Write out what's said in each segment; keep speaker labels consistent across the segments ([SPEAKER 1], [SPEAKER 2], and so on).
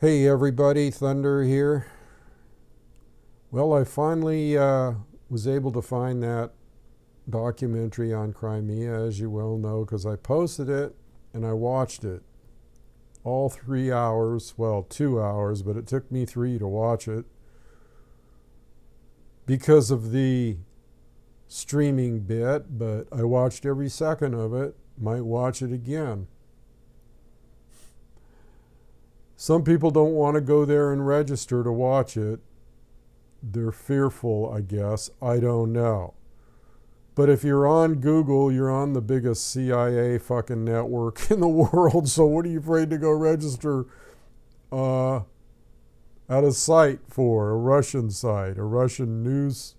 [SPEAKER 1] Hey everybody, Thunder here. Well, I finally was able to find that documentary on Crimea, as you well know, because I posted it and I watched it. All 3 hours, well, 2 hours, but it took me 3 to watch it because of the streaming bit, but I watched every second of it, might watch it again. Some people don't want to go there and register to watch it. They're fearful, I guess. I don't know. But if you're on Google, you're on the biggest CIA fucking network in the world. So what are you afraid to go register at a site for? A Russian site, a Russian news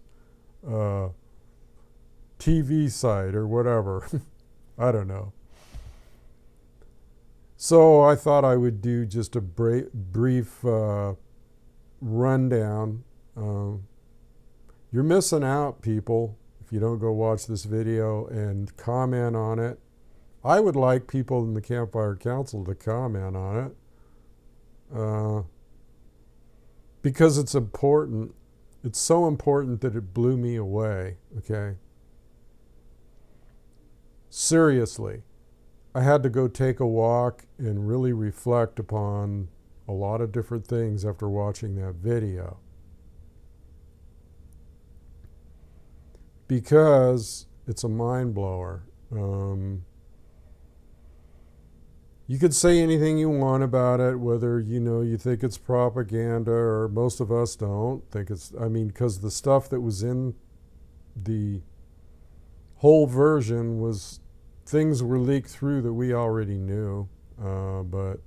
[SPEAKER 1] TV site or whatever. I don't know. So I thought I would do just a brief rundown. You're missing out, people, if you don't go watch this video and comment on it. I would like people in the Campfire Council to comment on it because it's important. It's so important that it blew me away, okay? Seriously. I had to go take a walk and really reflect upon a lot of different things after watching that video. Because it's a mind blower. You could say anything you want about it, whether you think it's propaganda, or most of us don't think it's, because the stuff that was in the whole version was, things were leaked through that we already knew, but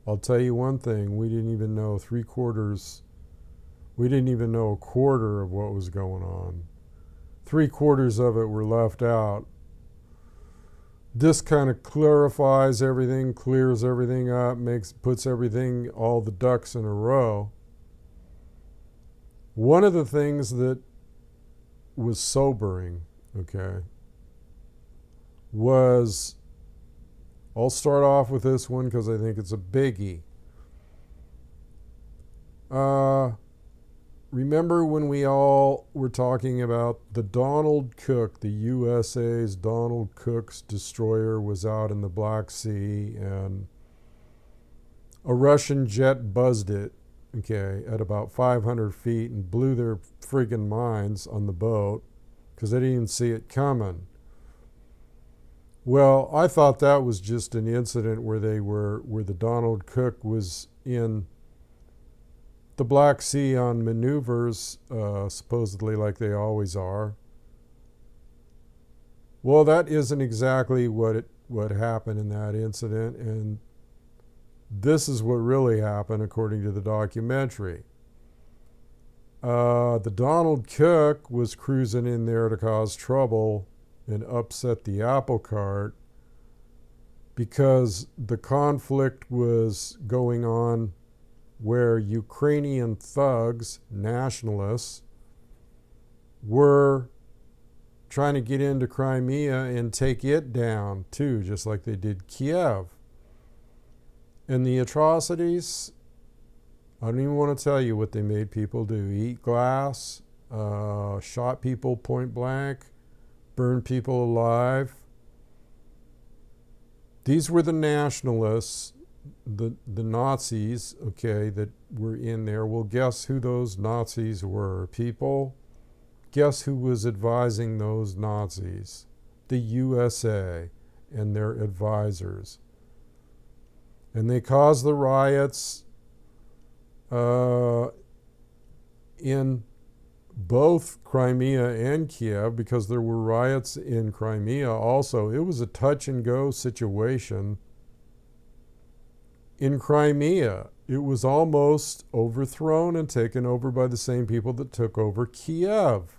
[SPEAKER 1] I'll tell you one thing, we didn't even know we didn't even know a quarter of what was going on. 3/4 of it were left out. This kind of clarifies everything, clears everything up, puts everything, all the ducks in a row. One of the things that was sobering, okay, was, I'll start off with this one because I think it's a biggie. Remember when we all were talking about the Donald Cook, the USA's Donald Cook's destroyer was out in the Black Sea and a Russian jet buzzed it, okay, at about 500 feet and blew their friggin' minds on the boat because they didn't even see it coming. Well, I thought that was just an incident where the Donald Cook was in the Black Sea on maneuvers, supposedly like they always are. Well, that isn't exactly what happened in that incident, and this is what really happened according to the documentary. The Donald Cook was cruising in there to cause trouble and upset the apple cart because the conflict was going on where Ukrainian thugs, nationalists, were trying to get into Crimea and take it down too, just like they did Kiev. And the atrocities, I don't even want to tell you what they made people do. Eat glass, shot people point blank, burn people alive. These were the nationalists, the Nazis, okay, that were in there. Well, guess who those Nazis were, people? Guess who was advising those Nazis? The USA and their advisors. And they caused the riots in both Crimea and Kiev, because there were riots in Crimea also. It was a touch and go situation. In Crimea, it was almost overthrown and taken over by the same people that took over Kiev.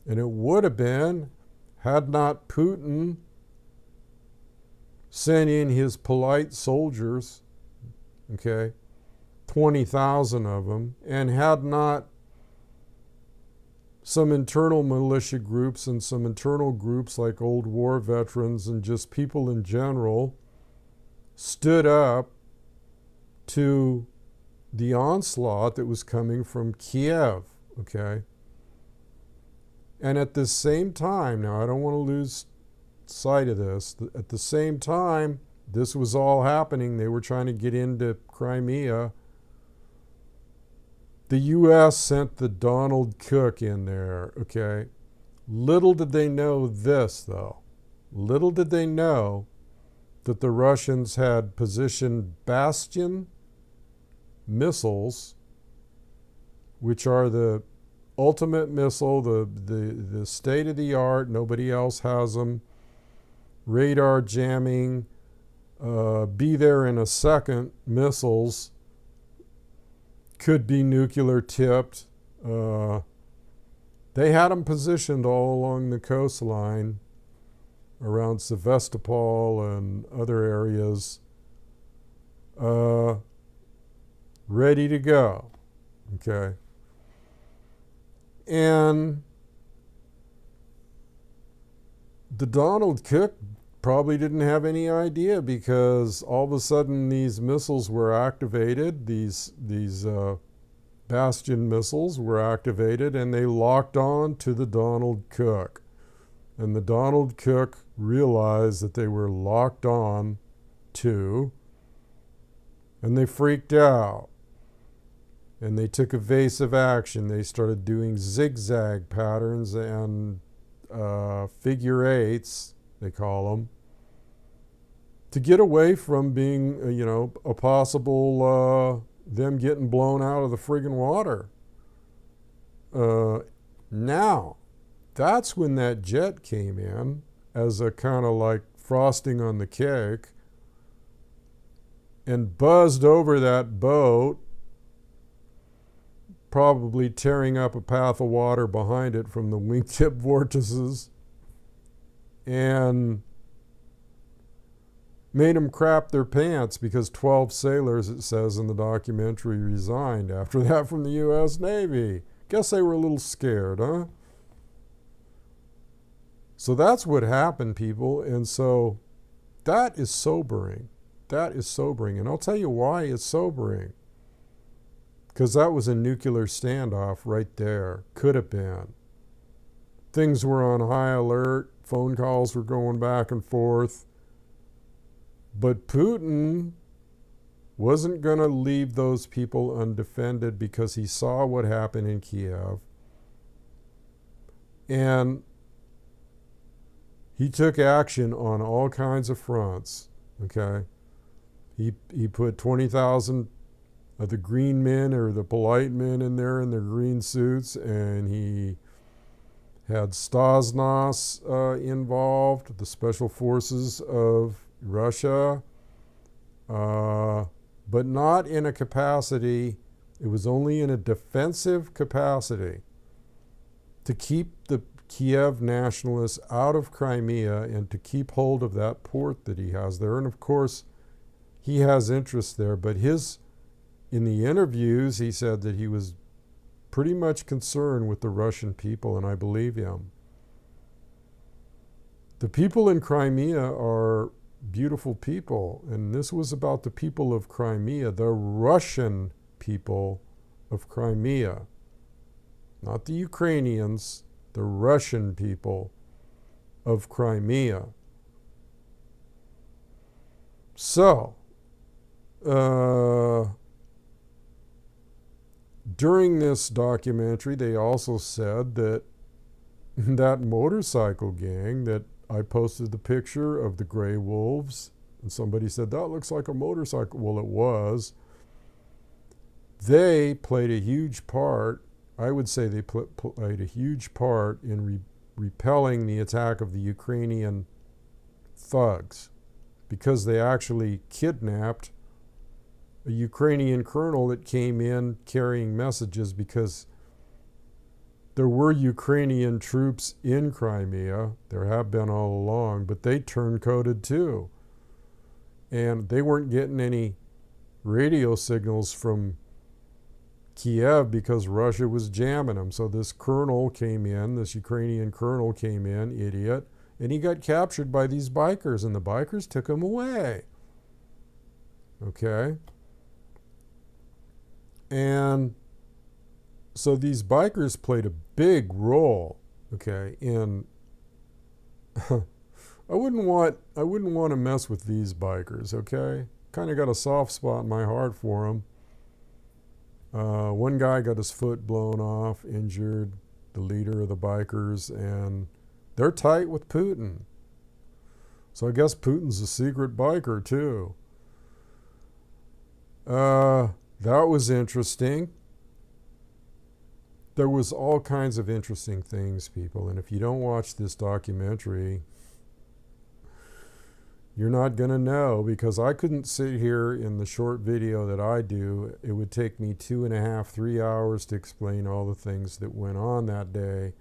[SPEAKER 1] And it would have been, had not Putin sent in his polite soldiers, okay, 20,000 of them, and had not some internal militia groups and some internal groups like old war veterans and just people in general stood up to the onslaught that was coming from Kiev, okay? And at the same time, now I don't want to lose sight of this, at the same time this was all happening, they were trying to get into Crimea, the U.S. sent the Donald Cook in there, okay? Little did they know this, though. Little did they know that the Russians had positioned Bastion missiles, which are the ultimate missile, the state-of-the-art, nobody else has them, radar jamming, be there in a second missiles, could be nuclear tipped. They had them positioned all along the coastline around Sevastopol and other areas, ready to go, okay? And the Donald Cook probably didn't have any idea, because all of a sudden these missiles were activated, these Bastion missiles were activated, and they locked on to the Donald Cook. And the Donald Cook realized that they were locked on to, and they freaked out. And they took evasive action. They started doing zigzag patterns and figure eights, they call them, to get away from being, a possible them getting blown out of the friggin' water. Now, that's when that jet came in as a kind of like frosting on the cake and buzzed over that boat, probably tearing up a path of water behind it from the wingtip vortices, and made them crap their pants, because 12 sailors, it says in the documentary, resigned after that from the U.S. Navy. Guess they were a little scared, huh? So that's what happened, people. And so that is sobering. That is sobering. And I'll tell you why it's sobering. Because that was a nuclear standoff right there. Could have been. Things were on high alert. Phone calls were going back and forth. But Putin wasn't going to leave those people undefended, because he saw what happened in Kiev. And he took action on all kinds of fronts, okay? He put 20,000 of the green men, or the polite men, in there in their green suits, and he had Stasnas involved, the special forces of Russia, but not in a capacity, it was only in a defensive capacity, to keep the Kiev nationalists out of Crimea and to keep hold of that port that he has there. And of course, he has interest there, but in the interviews, he said that he was pretty much concerned with the Russian people, and I believe him. The people in Crimea are beautiful people, and this was about the people of Crimea, the Russian people of Crimea, not the Ukrainians, the Russian people of Crimea. So, during this documentary, they also said that that motorcycle gang that I posted the picture of the gray wolves, and somebody said, that looks like a motorcycle. Well, it was. They played a huge part, I would say they played a huge part in repelling the attack of the Ukrainian thugs, because they actually kidnapped a Ukrainian colonel that came in carrying messages, because there were Ukrainian troops in Crimea. There have been all along, but they turncoated too. And they weren't getting any radio signals from Kiev because Russia was jamming them. So this colonel came in, this Ukrainian colonel came in, idiot, and he got captured by these bikers, and the bikers took him away. Okay? And so these bikers played a big role, okay, in I wouldn't want to mess with these bikers, okay? Kind of got a soft spot in my heart for them. One guy got his foot blown off, injured, the leader of the bikers, and they're tight with Putin. So I guess Putin's a secret biker too. That was interesting. There was all kinds of interesting things, people, and if you don't watch this documentary, you're not going to know, because I couldn't sit here in the short video that I do. It would take me 2.5, 3 hours to explain all the things that went on that day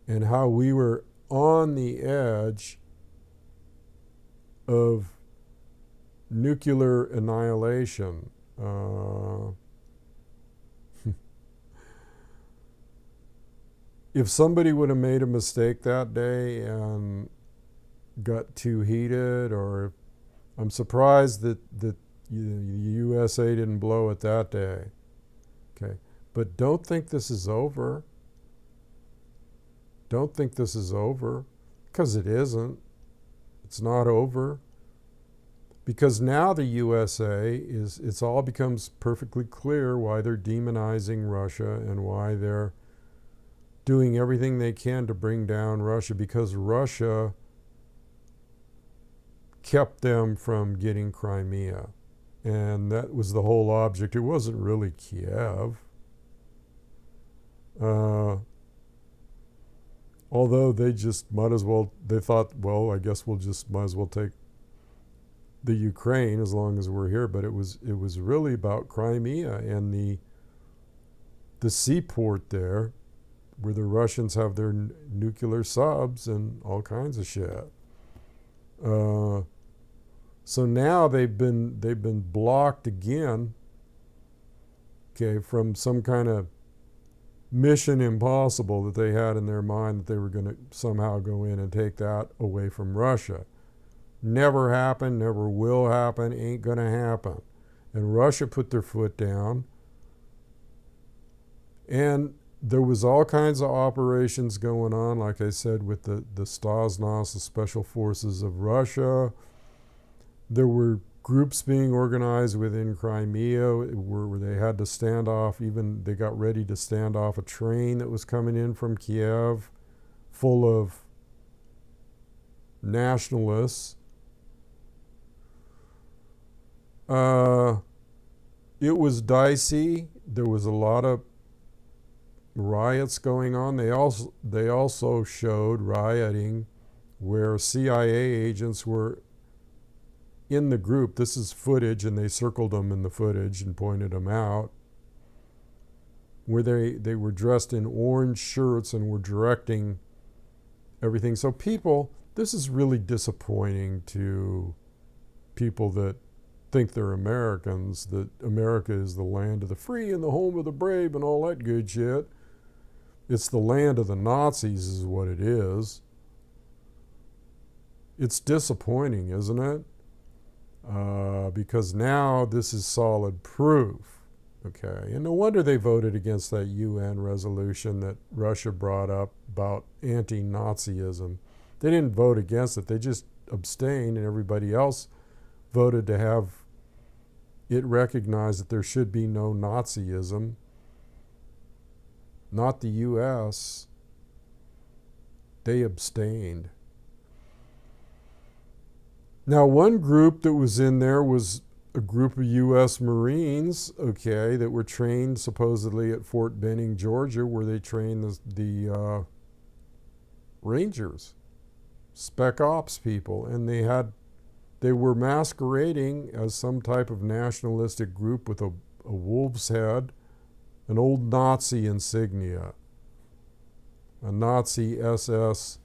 [SPEAKER 1] and how we were on the edge of nuclear annihilation. If somebody would have made a mistake that day and got too heated, or I'm surprised that the USA didn't blow it that day. Okay, but don't think this is over. Don't think this is over, because it isn't. It's not over. Because now the USA it's all becomes perfectly clear why they're demonizing Russia and why they're doing everything they can to bring down Russia, because Russia kept them from getting Crimea. And that was the whole object. It wasn't really Kiev. Although they just might as well, they thought, well, I guess we'll just might as well take the Ukraine as long as we're here. But it was really about Crimea and the seaport there, where the Russians have their nuclear subs and all kinds of shit. So now they've been blocked again, okay, from some kind of mission impossible that they had in their mind, that they were going to somehow go in and take that away from Russia. Never happened, never will happen, ain't going to happen. And Russia put their foot down. And there was all kinds of operations going on, like I said, with the Staznas, the Special Forces of Russia. There were groups being organized within Crimea where they had to stand off, even they got ready to stand off a train that was coming in from Kiev full of nationalists. It was dicey. There was a lot of riots going on. They also showed rioting where CIA agents were in the group. This is footage, and they circled them in the footage and pointed them out, where they were dressed in orange shirts and were directing everything. So people, this is really disappointing to people that think they're Americans, that America is the land of the free and the home of the brave and all that good shit. It's the land of the Nazis is what it is. It's disappointing, isn't it? Because now this is solid proof, okay? And no wonder they voted against that UN resolution that Russia brought up about anti-Nazism. They didn't vote against it. They just abstained, and everybody else voted to have it recognized that there should be no Nazism. Not the U.S. They abstained. Now, one group that was in there was a group of U.S. Marines, okay, that were trained supposedly at Fort Benning, Georgia, where they trained the Rangers, Spec Ops people, and they were masquerading as some type of nationalistic group with a wolf's head, an old Nazi insignia, a Nazi SS.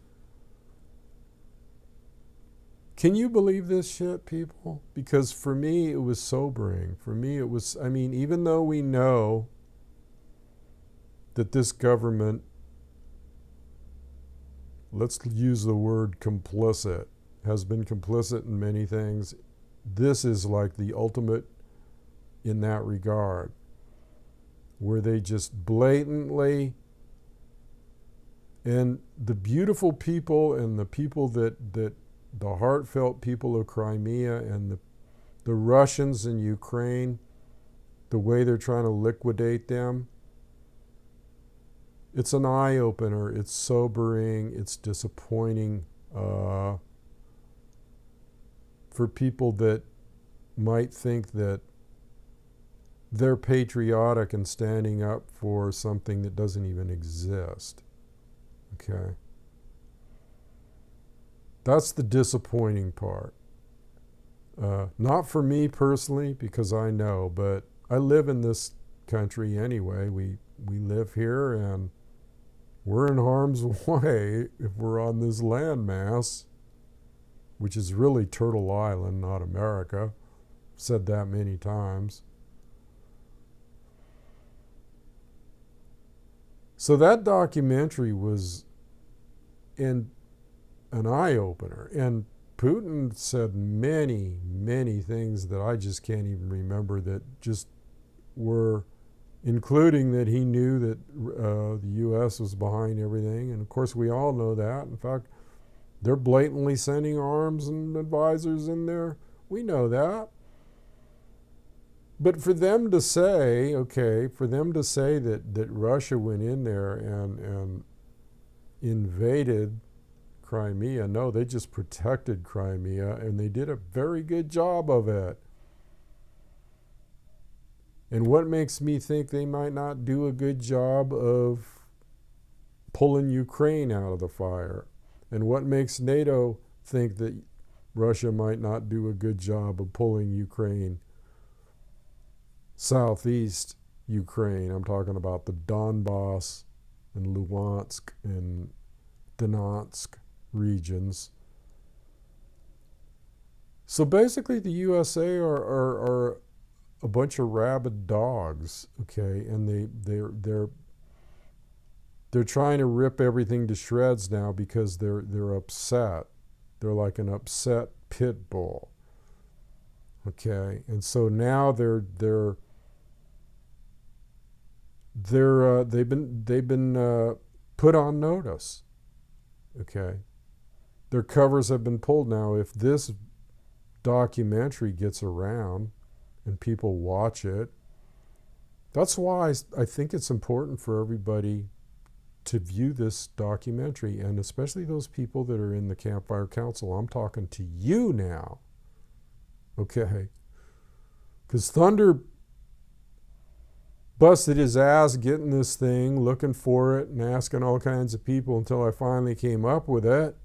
[SPEAKER 1] Can you believe this shit, people? Because for me, it was sobering. For me, it was, I mean, even though we know that this government, let's use the word complicit, has been complicit in many things, this is like the ultimate in that regard, where they just blatantly, and the beautiful people and the people that the heartfelt people of Crimea and the Russians in Ukraine, the way they're trying to liquidate them, it's an eye-opener, it's sobering, it's disappointing for people that might think that they're patriotic and standing up for something that doesn't even exist. Okay? That's the disappointing part. Not for me personally, because I know, but I live in this country anyway. We live here, and we're in harm's way if we're on this landmass, which is really Turtle Island, not America. I've said that many times. So that documentary was an eye-opener. And Putin said many, many things that I just can't even remember, that just were, including that he knew that the U.S. was behind everything. And of course, we all know that. In fact, they're blatantly sending arms and advisors in there. We know that. But for them to say, that Russia went in there and invaded Crimea, no, they just protected Crimea, and they did a very good job of it. And what makes me think they might not do a good job of pulling Ukraine out of the fire? And what makes NATO think that Russia might not do a good job of pulling Ukraine, southeast Ukraine? I'm talking about the Donbass and Luhansk and Donetsk regions. So basically the USA are a bunch of rabid dogs, okay, and they're trying to rip everything to shreds now because they're upset. They're like an upset pit bull, okay, and so now they've been put on notice, okay. Their covers have been pulled now. If this documentary gets around and people watch it, that's why I think it's important for everybody to view this documentary, and especially those people that are in the Campfire Council. I'm talking to you now, okay? Because Thunder busted his ass getting this thing, looking for it, and asking all kinds of people until I finally came up with it.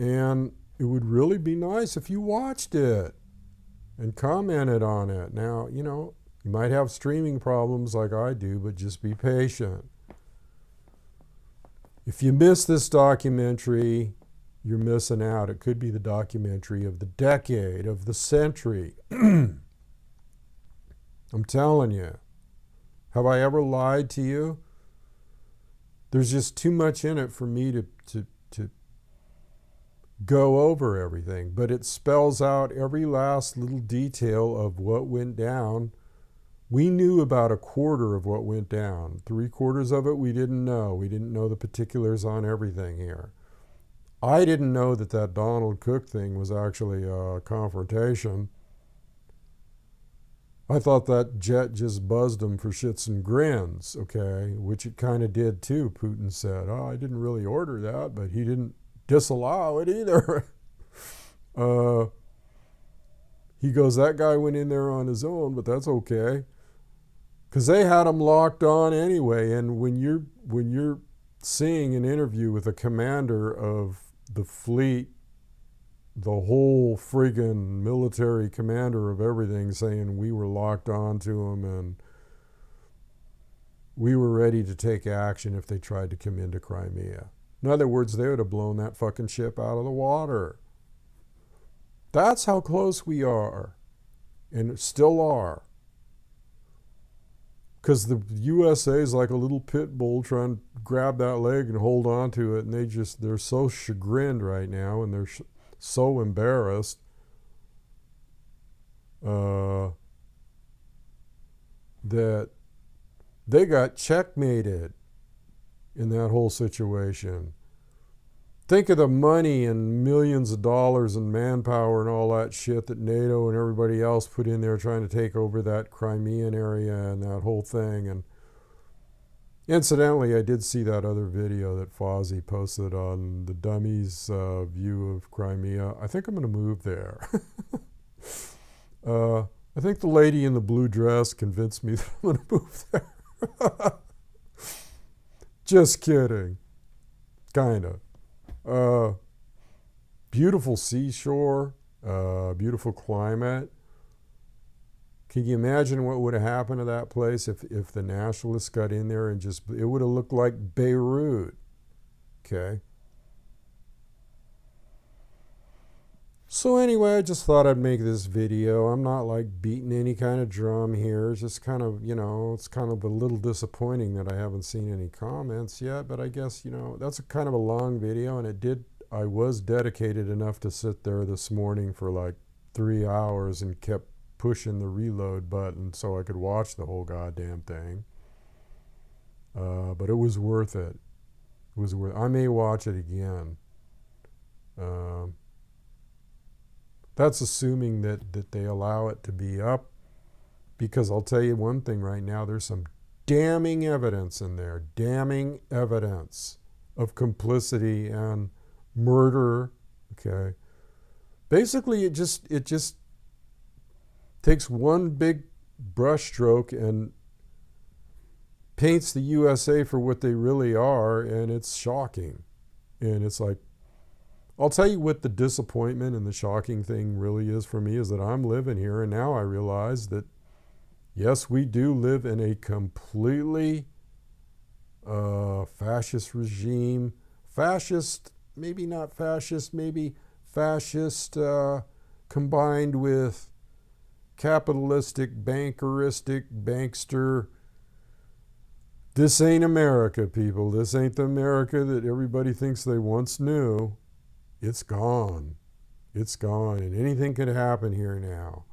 [SPEAKER 1] And it would really be nice if you watched it and commented on it. Now, you might have streaming problems like I do, but just be patient. If you miss this documentary, you're missing out. It could be the documentary of the decade, of the century. I'm telling you. Have I ever lied to you? There's just too much in it for me to go over everything, but it spells out every last little detail of what went down. We knew about a quarter of what went down. 3/4 of it we didn't know. We didn't know the particulars on everything here. I didn't know that Donald Cook thing was actually a confrontation. I thought that jet just buzzed him for shits and grins, okay, which it kind of did too. Putin said, I didn't really order that, but he didn't disallow it either. He goes, that guy went in there on his own, but that's okay, because they had him locked on anyway. And when you're seeing an interview with a commander of the fleet, the whole friggin' military commander of everything, saying we were locked on to him and we were ready to take action if they tried to come into Crimea. In other words, they would have blown that fucking ship out of the water. That's how close we are, and still are. Because the USA is like a little pit bull trying to grab that leg and hold on to it, and they're so chagrined right now, and they're so embarrassed. that they got checkmated in that whole situation. Think of the money and millions of dollars and manpower and all that shit that NATO and everybody else put in there trying to take over that Crimean area and that whole thing. And incidentally, I did see that other video that Fozzie posted on the dummies' view of Crimea. I think I'm going to move there. I think the lady in the blue dress convinced me that I'm going to move there. Just kidding. Kind of. Beautiful seashore, beautiful climate. Can you imagine what would have happened to that place if the nationalists got in there and just, it would have looked like Beirut. Okay. So anyway, I just thought I'd make this video. I'm not like beating any kind of drum here. It's just kind of, it's kind of a little disappointing that I haven't seen any comments yet, but I guess, that's a kind of a long video, and I was dedicated enough to sit there this morning for like 3 hours and kept pushing the reload button so I could watch the whole goddamn thing. But it was worth it. It was worth. I may watch it again. That's assuming that they allow it to be up, because I'll tell you one thing right now, there's some damning evidence in there, damning evidence of complicity and murder. Okay. Basically, it just takes one big brushstroke and paints the USA for what they really are, and it's shocking. And it's like, I'll tell you what the disappointment and the shocking thing really is for me, is that I'm living here, and now I realize that, yes, we do live in a completely fascist regime. Fascist, maybe not fascist, maybe fascist combined with capitalistic, bankeristic, bankster. This ain't America, people. This ain't the America that everybody thinks they once knew. It's gone. It's gone. And anything could happen here now,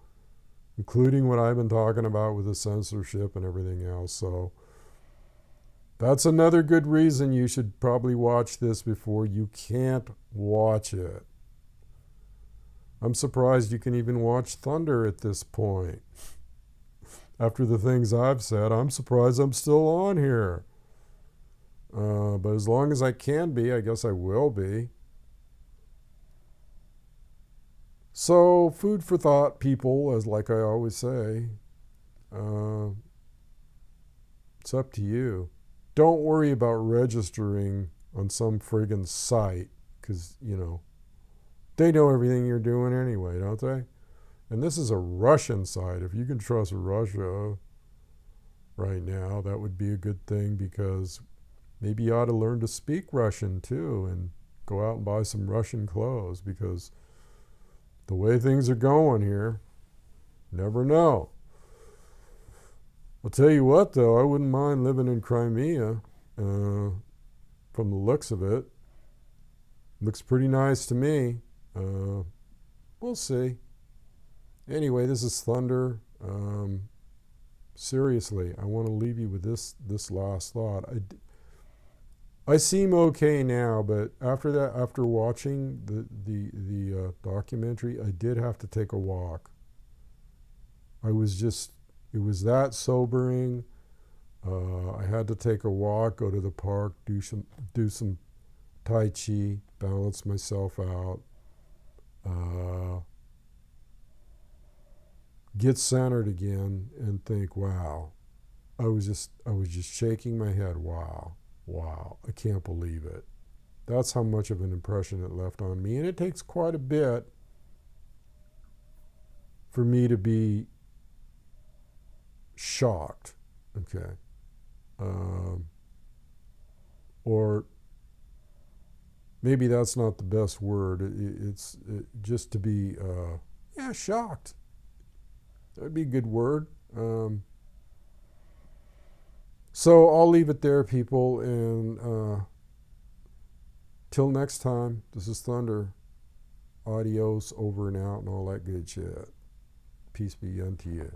[SPEAKER 1] including what I've been talking about with the censorship and everything else. So that's another good reason you should probably watch this before. You can't watch it. I'm surprised you can even watch Thunder at this point. After the things I've said, I'm surprised I'm still on here. But as long as I can be, I guess I will be. So, food for thought, people, as like I always say. It's up to you. Don't worry about registering on some friggin' site, because, they know everything you're doing anyway, don't they? And this is a Russian site. If you can trust Russia right now, that would be a good thing, because maybe you ought to learn to speak Russian too and go out and buy some Russian clothes, because the way things are going here, never know. I'll tell you what, though, I wouldn't mind living in Crimea from the looks of it. Looks pretty nice to me. We'll see. Anyway, this is Thunder. Seriously, I want to leave you with this last thought. I seem okay now, but after watching the documentary, I did have to take a walk. It was that sobering. I had to take a walk, go to the park, do some Tai Chi, balance myself out, get centered again, and think, wow. I was just shaking my head. Wow, I can't believe it. That's how much of an impression it left on me. And it takes quite a bit for me to be shocked, okay? Or maybe that's not the best word. It's just to be, shocked. That'd be a good word. So I'll leave it there, people, and till next time, this is Thunder. Adios, over and out, and all that good shit. Peace be unto you.